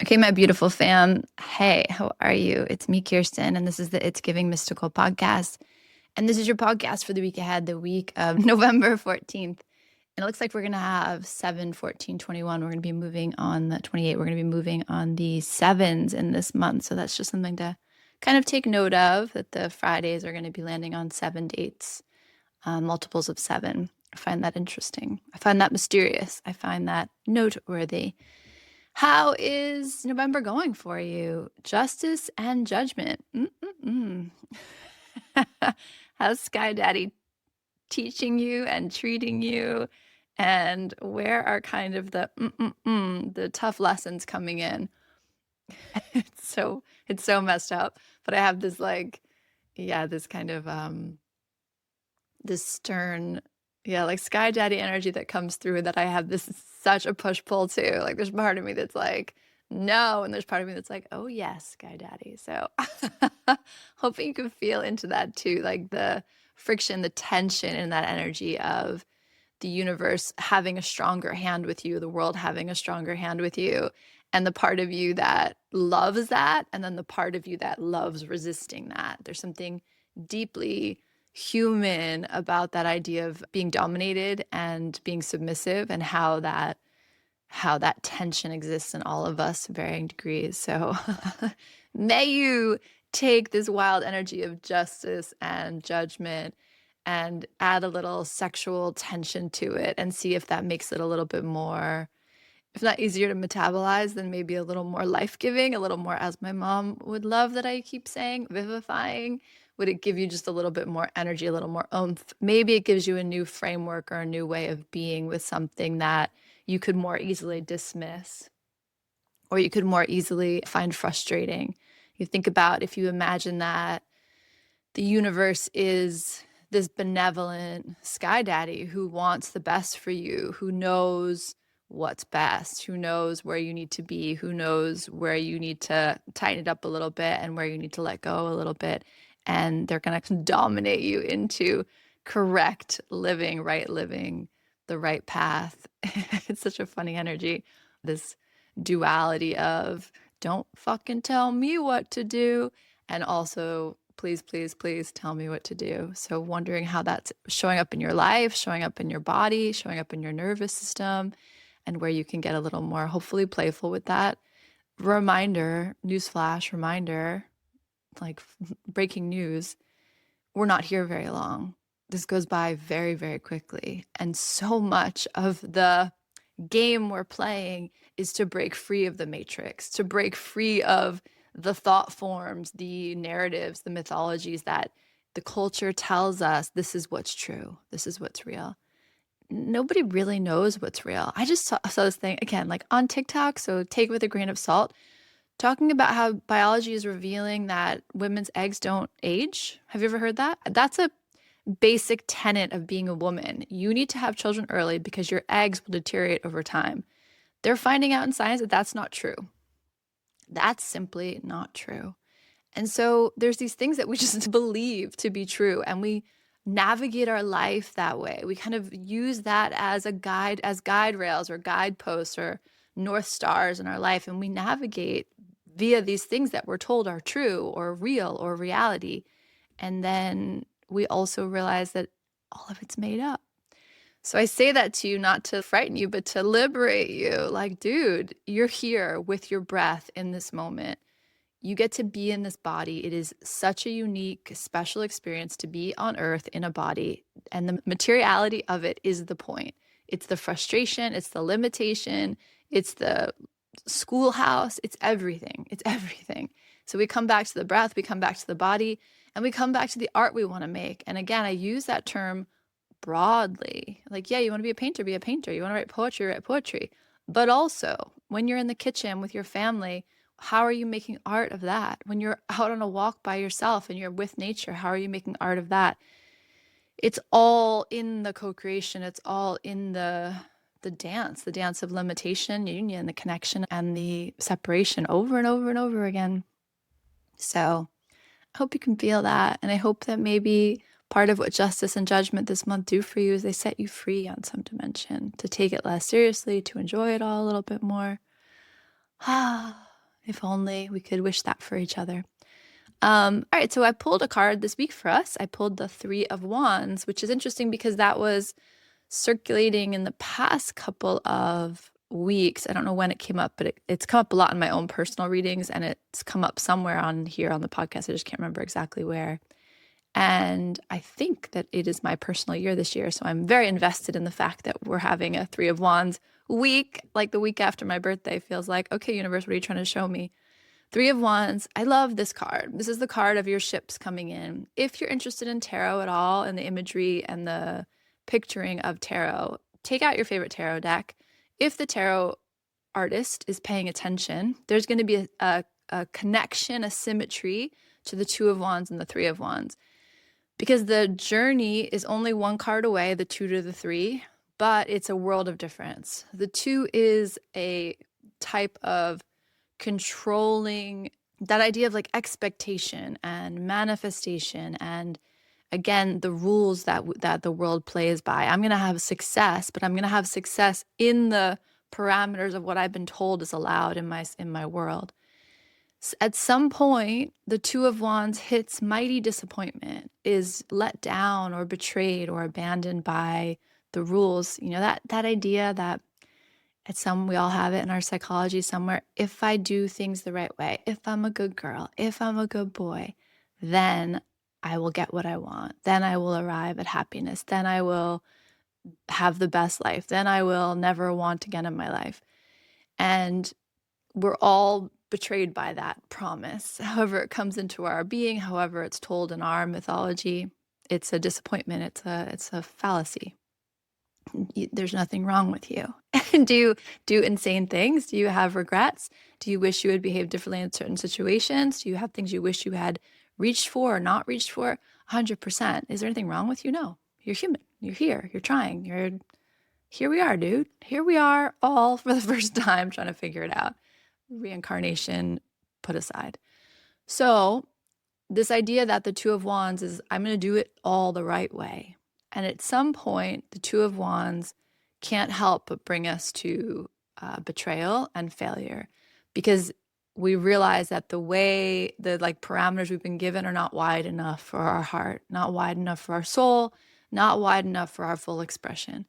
Okay, my beautiful fam. Hey, how are you? It's me, Kirsten, and this is the It's Giving Mystical podcast. And this is your podcast for the week ahead, the week of November 14th. And it looks like we're going to have 7/14/21. We're going to be moving on the 28th. We're going to be moving on the sevens in this month. So that's just something to kind of take note of, that the Fridays are going to be landing on 7 dates, multiples of 7. I find that interesting. I find that mysterious. I find that noteworthy. How is November going for you? Justice and judgment. How's Sky Daddy teaching you and treating you? And where are kind of the tough lessons coming in? It's so messed up. But I have this this kind of this stern, like Sky Daddy energy that comes through, that I have this such a push-pull to. Like, there's part of me that's like, no, and there's part of me that's like, oh yes, Sky Daddy. So hoping you can feel into that too, like the friction, the tension in that energy of the universe having a stronger hand with you, the world having a stronger hand with you, and the part of you that loves that, and then the part of you that loves resisting that. There's something deeply human about that idea of being dominated and being submissive, and how that tension exists in all of us to varying degrees. So may you take this wild energy of justice and judgment and add a little sexual tension to it, and see if that makes it a little bit more, if not easier to metabolize, then maybe a little more life-giving, a little more, as my mom would love that I keep saying, vivifying. Would it give you just a little bit more energy, a little more oomph? Maybe it gives you a new framework or a new way of being with something that you could more easily dismiss, or you could more easily find frustrating. You think about, if you imagine that the universe is this benevolent Sky Daddy who wants the best for you, who knows what's best, who knows where you need to be, who knows where you need to tighten it up a little bit and where you need to let go a little bit. And they're going to dominate you into correct living, right living, the right path. It's such a funny energy, this duality of don't fucking tell me what to do, and also please, please, please tell me what to do. So wondering how that's showing up in your life, showing up in your body, showing up in your nervous system, and where you can get a little more hopefully playful with that. Reminder, newsflash, reminder, like breaking news, we're not here very long. This goes by very, very quickly. And so much of the game we're playing is to break free of the matrix, to break free of the thought forms, the narratives, the mythologies that the culture tells us this is what's true, this is what's real. Nobody really knows what's real. I just saw this thing again, like on TikTok, so take it with a grain of salt, talking about how biology is revealing that women's eggs don't age. Have you ever heard that? That's a basic tenet of being a woman. You need to have children early because your eggs will deteriorate over time. They're finding out in science that that's not true. That's simply not true. And so there's these things that we just believe to be true, and we navigate our life that way. We kind of use that as a guide, as guide rails or guideposts or north stars in our life, and we navigate via these things that we're told are true or real or reality. And then we also realize that all of it's made up. So I say that to you not to frighten you, but to liberate you. Like, dude, you're here with your breath in this moment. You get to be in this body. It is such a unique, special experience to be on earth in a body. And the materiality of it is the point. It's the frustration. It's the limitation. It's the schoolhouse. It's everything. It's everything. So we come back to the breath. We come back to the body. And we come back to the art we want to make. And again, I use that term broadly. Like, yeah, you want to be a painter, be a painter. You want to write poetry, write poetry. But also, when you're in the kitchen with your family, how are you making art of that? When you're out on a walk by yourself and you're with nature, how are you making art of that? It's all in the co-creation. It's all in the dance of limitation, union, the connection, and the separation over and over and over again. So I hope you can feel that. And I hope that maybe part of what justice and judgment this month do for you is they set you free on some dimension, to take it less seriously, to enjoy it all a little bit more. If only we could wish that for each other. All right, so I pulled a card this week for us. I pulled the Three of Wands, which is interesting because that was circulating in the past couple of weeks. I don't know when it came up, but it's come up a lot in my own personal readings, and it's come up somewhere on here on the podcast. I just can't remember exactly where. And I think that it is my personal year this year. So I'm very invested in the fact that we're having a Three of Wands week, like the week after my birthday. Feels like, okay, universe, what are you trying to show me? Three of Wands. I love this card. This is the card of your ships coming in. If you're interested in tarot at all and the imagery and the picturing of tarot, take out your favorite tarot deck. If the tarot artist is paying attention, there's going to be a connection, a symmetry to the Two of Wands and the Three of Wands. Because the journey is only one card away, the 2 to the 3, but it's a world of difference. The 2 is a type of controlling, that idea of like expectation and manifestation, and again, the rules that the world plays by. I'm going to have success, but I'm going to have success in the parameters of what I've been told is allowed in my world. At some point, the Two of Wands hits mighty disappointment, is let down or betrayed or abandoned by the rules. You know, that idea that we all have it in our psychology somewhere. If I do things the right way, if I'm a good girl, if I'm a good boy, then I will get what I want. Then I will arrive at happiness. Then I will have the best life. Then I will never want again in my life. And we're all betrayed by that promise. However it comes into our being, however it's told in our mythology, it's a disappointment. It's a fallacy. There's nothing wrong with you. Do you do insane things? Do you have regrets? Do you wish you had behaved differently in certain situations? Do you have things you wish you had reached for or not reached for? 100%. Is there anything wrong with you? No. You're human. You're here. You're trying. Here we are, dude. Here we are, all for the first time trying to figure it out. Reincarnation put aside. So this idea that the Two of Wands is, I'm going to do it all the right way. And at some point, the Two of Wands can't help but bring us to betrayal and failure, because we realize that the parameters we've been given are not wide enough for our heart, not wide enough for our soul, not wide enough for our full expression.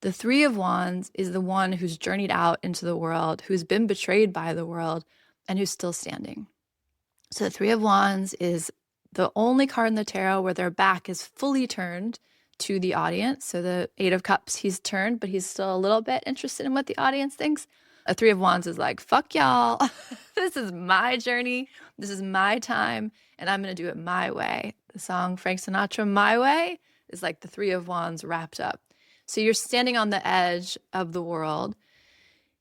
The Three of Wands is the one who's journeyed out into the world, who's been betrayed by the world, and who's still standing. So the Three of Wands is the only card in the tarot where their back is fully turned to the audience. So the Eight of Cups, he's turned, but he's still a little bit interested in what the audience thinks. A Three of Wands is like, fuck y'all. This is my journey. This is my time, and I'm going to do it my way. The song Frank Sinatra, My Way, is like the Three of Wands wrapped up. So you're standing on the edge of the world.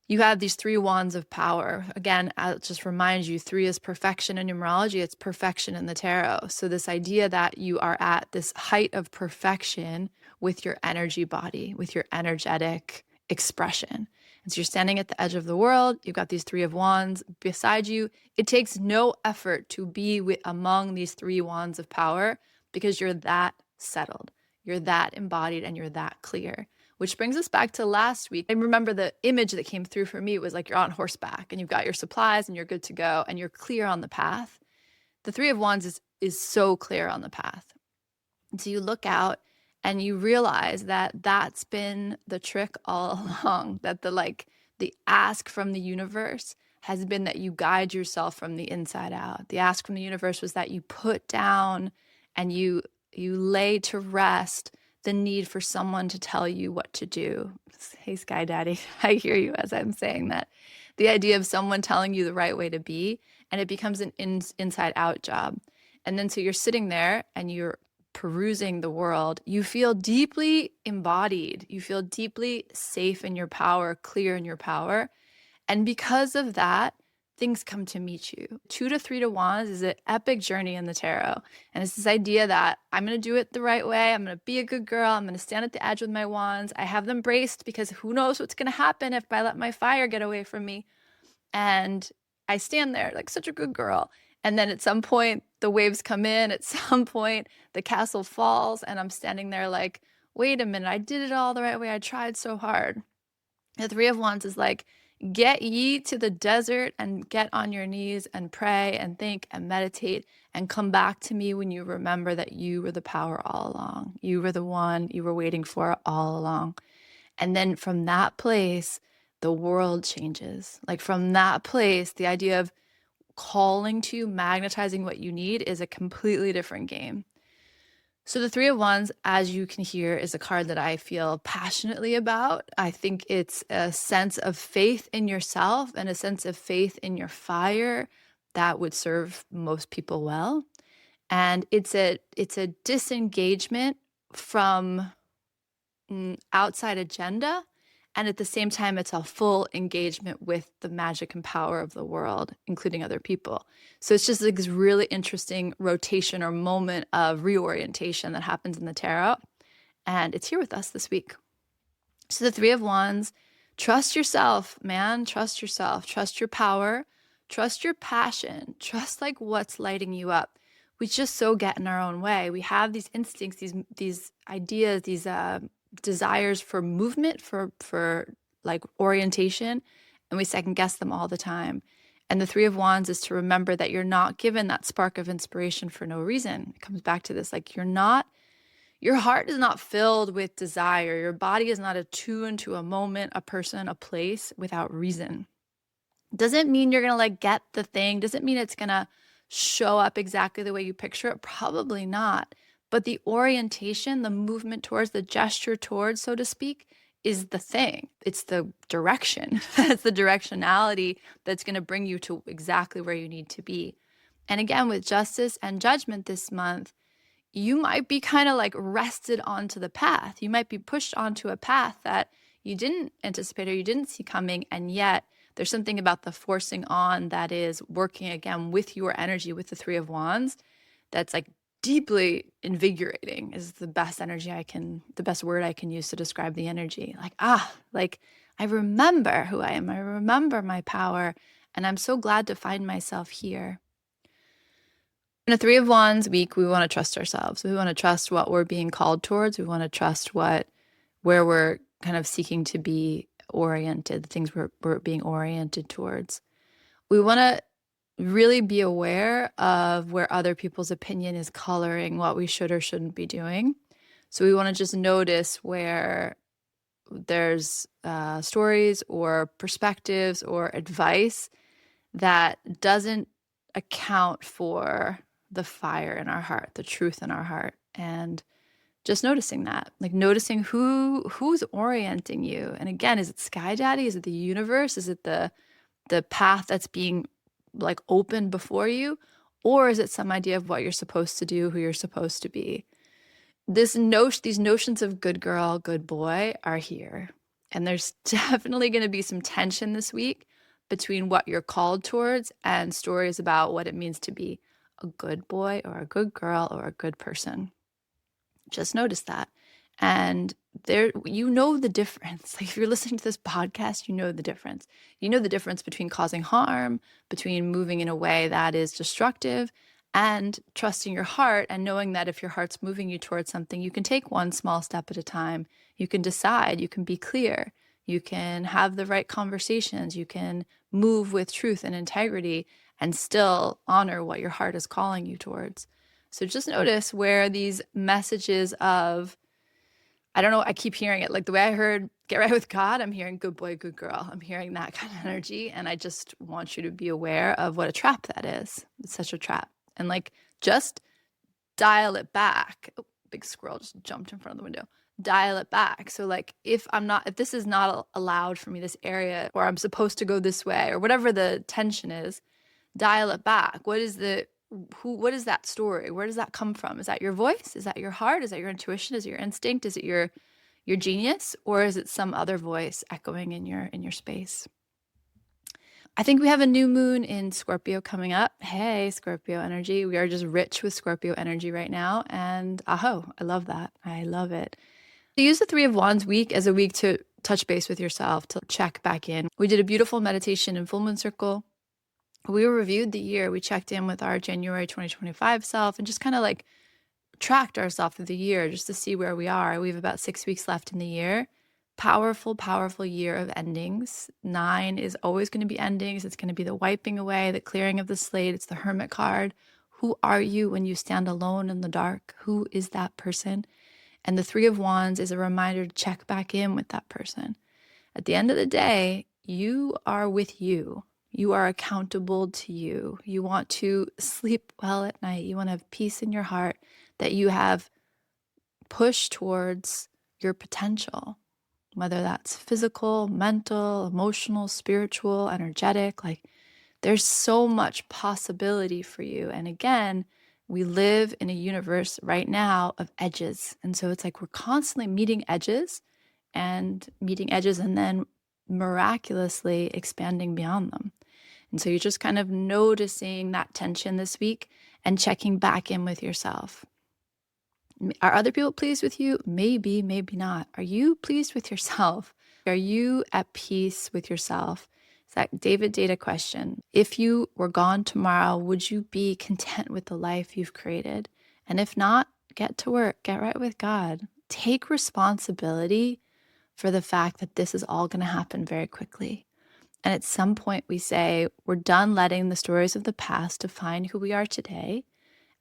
You have these three wands of power. Again, I'll just remind you, 3 is perfection in numerology. It's perfection in the tarot. So this idea that you are at this height of perfection with your energy body, with your energetic expression. And so you're standing at the edge of the world. You've got these 3 of Wands beside you. It takes no effort to be among these 3 wands of power, because you're that settled. You're that embodied and you're that clear. Which brings us back to last week. I remember the image that came through for me was like you're on horseback and you've got your supplies and you're good to go and you're clear on the path. The Three of Wands is so clear on the path. And so you look out and you realize that that's been the trick all along, that the ask from the universe has been that you guide yourself from the inside out. The ask from the universe was that you put down and you lay to rest the need for someone to tell you what to do. Hey, Sky Daddy, I hear you as I'm saying that. The idea of someone telling you the right way to be, and it becomes an inside out job. And then so you're sitting there and you're perusing the world. You feel deeply embodied. You feel deeply safe in your power, clear in your power. And because of that, things come to meet you. 2 to 3 to Wands is an epic journey in the tarot. And it's this idea that I'm going to do it the right way. I'm going to be a good girl. I'm going to stand at the edge with my wands. I have them braced because who knows what's going to happen if I let my fire get away from me. And I stand there like such a good girl. And then at some point, the waves come in. At some point, the castle falls. And I'm standing there like, wait a minute, I did it all the right way. I tried so hard. The Three of Wands is like, Get ye to the desert and get on your knees and pray and think and meditate and come back to me when you remember that you were the power all along. You were the one you were waiting for all along. And then from that place, the world changes. Like from that place, the idea of calling to you, magnetizing what you need is a completely different game. So the Three of Wands, as you can hear, is a card that I feel passionately about. I think it's a sense of faith in yourself and a sense of faith in your fire that would serve most people well. And it's a disengagement from outside agenda. And at the same time, it's a full engagement with the magic and power of the world, including other people. So it's just like this really interesting rotation or moment of reorientation that happens in the tarot. And it's here with us this week. So the Three of Wands, trust yourself, man. Trust yourself. Trust your power. Trust your passion. Trust like what's lighting you up. We just so get in our own way. We have these instincts, these ideas, these desires for movement, for like orientation, and we second guess them all the time. And the Three of Wands is to remember that you're not given that spark of inspiration for no reason. It comes back to this, like your heart is not filled with desire. Your body is not attuned to a moment, a person, a place without reason. Doesn't mean you're going to like get the thing. Doesn't mean it's going to show up exactly the way you picture it. Probably not. But the orientation, the movement towards, the gesture towards, so to speak, is the thing. It's the direction. It's the directionality that's going to bring you to exactly where you need to be. And again, with justice and judgment this month, you might be kind of like rested onto the path. You might be pushed onto a path that you didn't anticipate or you didn't see coming. And yet there's something about the forcing on that is working again with your energy, with the Three of Wands, that's like deeply invigorating is the best word I can use to describe the energy. Like I remember who I am. I remember my power, and I'm so glad to find myself here. In a Three of Wands week, we want to trust ourselves. We want to trust what we're being called towards. We want to trust where we're kind of seeking to be oriented, the things we're being oriented towards. We want to really be aware of where other people's opinion is coloring what we should or shouldn't be doing. So we want to just notice where there's stories or perspectives or advice that doesn't account for the fire in our heart, the truth in our heart. And just noticing that, like noticing who's orienting you. And again, is it Sky Daddy? Is it the universe? Is it the path that's being like open before you? Or is it some idea of what you're supposed to do, who you're supposed to be? These notions of good girl, good boy are here. And there's definitely going to be some tension this week between what you're called towards and stories about what it means to be a good boy or a good girl or a good person. Just notice that. And there, you know the difference. Like if you're listening to this podcast, you know the difference. You know the difference between causing harm, between moving in a way that is destructive, and trusting your heart and knowing that if your heart's moving you towards something, you can take one small step at a time. You can decide, you can be clear, you can have the right conversations, you can move with truth and integrity and still honor what your heart is calling you towards. So just notice where these messages of, I don't know, I keep hearing it. Like the way I heard get right with God, I'm hearing good boy, good girl. I'm hearing that kind of energy. And I just want you to be aware of what a trap that is. It's such a trap. And like, just dial it back. Oh, big squirrel just jumped in front of the window. Dial it back. So like, if this is not allowed for me, this area, or I'm supposed to go this way, or whatever the tension is, dial it back. What is that story? Where does that come from? Is that your voice? Is that your heart? Is that your intuition? Is it your instinct? Is it your genius? Or is it some other voice echoing in your space? I think we have a new moon in Scorpio coming up. Hey, Scorpio energy. We are just rich with Scorpio energy right now. And I love that. I love it. Use the Three of Wands week as a week to touch base with yourself, to check back in. We did a beautiful meditation in Full Moon Circle. We reviewed the year. We checked in with our January 2025 self and just kind of like tracked ourselves through the year just to see where we are. We have about 6 weeks left in the year. Powerful, powerful year of endings. 9 is always going to be endings. It's going to be the wiping away, the clearing of the slate. It's the Hermit card. Who are you when you stand alone in the dark? Who is that person? And the 3 of Wands is a reminder to check back in with that person. At the end of the day, you are with you. You are accountable to you. You want to sleep well at night. You want to have peace in your heart, that you have pushed towards your potential, whether that's physical, mental, emotional, spiritual, energetic. Like, there's so much possibility for you. And again, we live in a universe right now of edges. And so it's like we're constantly meeting edges and then miraculously expanding beyond them. And so you're just kind of noticing that tension this week and checking back in with yourself. Are other people pleased with you? Maybe, maybe not. Are you pleased with yourself? Are you at peace with yourself? It's that David Data question. If you were gone tomorrow, would you be content with the life you've created? And if not, get to work, get right with God. Take responsibility for the fact that this is all going to happen very quickly. And at some point we say, we're done letting the stories of the past define who we are today.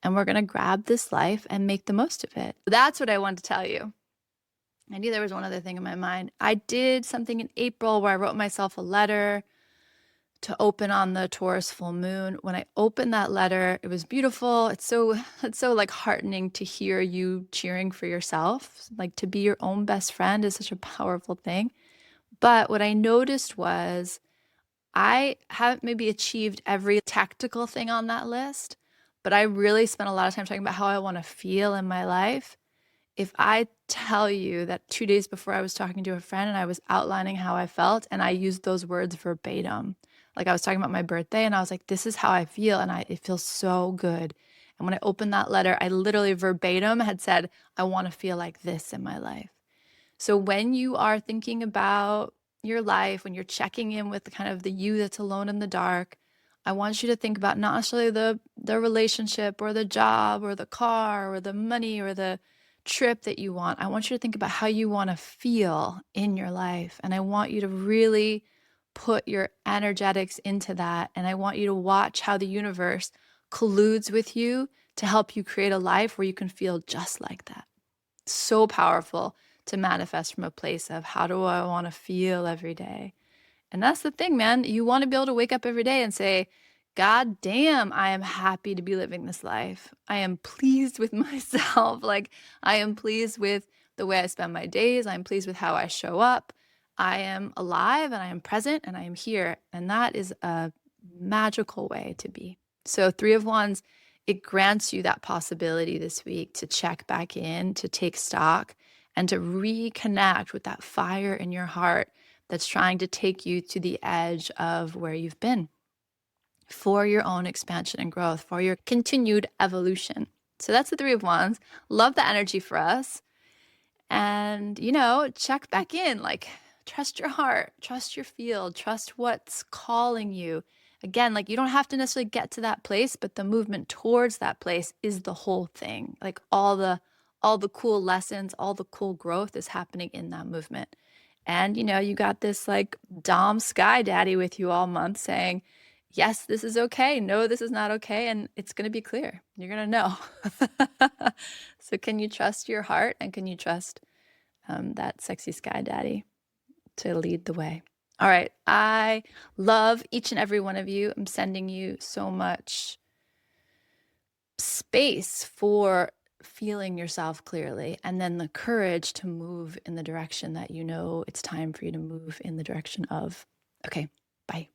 And we're going to grab this life and make the most of it. That's what I wanted to tell you. I knew there was one other thing in my mind. I did something in April where I wrote myself a letter to open on the Taurus full moon. When I opened that letter, it was beautiful. It's so like heartening to hear you cheering for yourself. Like, to be your own best friend is such a powerful thing. But what I noticed was I haven't maybe achieved every tactical thing on that list, but I really spent a lot of time talking about how I want to feel in my life. If I tell you that 2 days before I was talking to a friend and I was outlining how I felt, and I used those words verbatim, like I was talking about my birthday and I was like, this is how I feel, and it feels so good. And when I opened that letter, I literally verbatim had said, I want to feel like this in my life. So when you are thinking about your life, when you're checking in with kind of the you that's alone in the dark, I want you to think about not necessarily the relationship or the job or the car or the money or the trip that you want. I want you to think about how you want to feel in your life. And I want you to really put your energetics into that. And I want you to watch how the universe colludes with you to help you create a life where you can feel just like that. So powerful to manifest from a place of, how do I want to feel every day? And that's the thing, man. You want to be able to wake up every day and say, God damn, I am happy to be living this life. I am pleased with myself. Like, I am pleased with the way I spend my days. I'm pleased with how I show up. I am alive and I am present and I am here. And that is a magical way to be. So 3 of Wands, it grants you that possibility this week to check back in, to take stock, and to reconnect with that fire in your heart that's trying to take you to the edge of where you've been for your own expansion and growth, for your continued evolution. So that's the 3 of Wands. Love the energy for us. And, check back in, like, trust your heart, trust your field, trust what's calling you. Again, like, you don't have to necessarily get to that place, but the movement towards that place is the whole thing. Like, all the cool lessons, all the cool growth is happening in that movement. And, you got this like Dom Sky Daddy with you all month saying, yes, this is okay. No, this is not okay. And it's going to be clear. You're going to know. So can you trust your heart, and can you trust that sexy Sky Daddy to lead the way? All right. I love each and every one of you. I'm sending you so much space for feeling yourself clearly, and then the courage to move in the direction that it's time for you to move in the direction of. Okay, bye.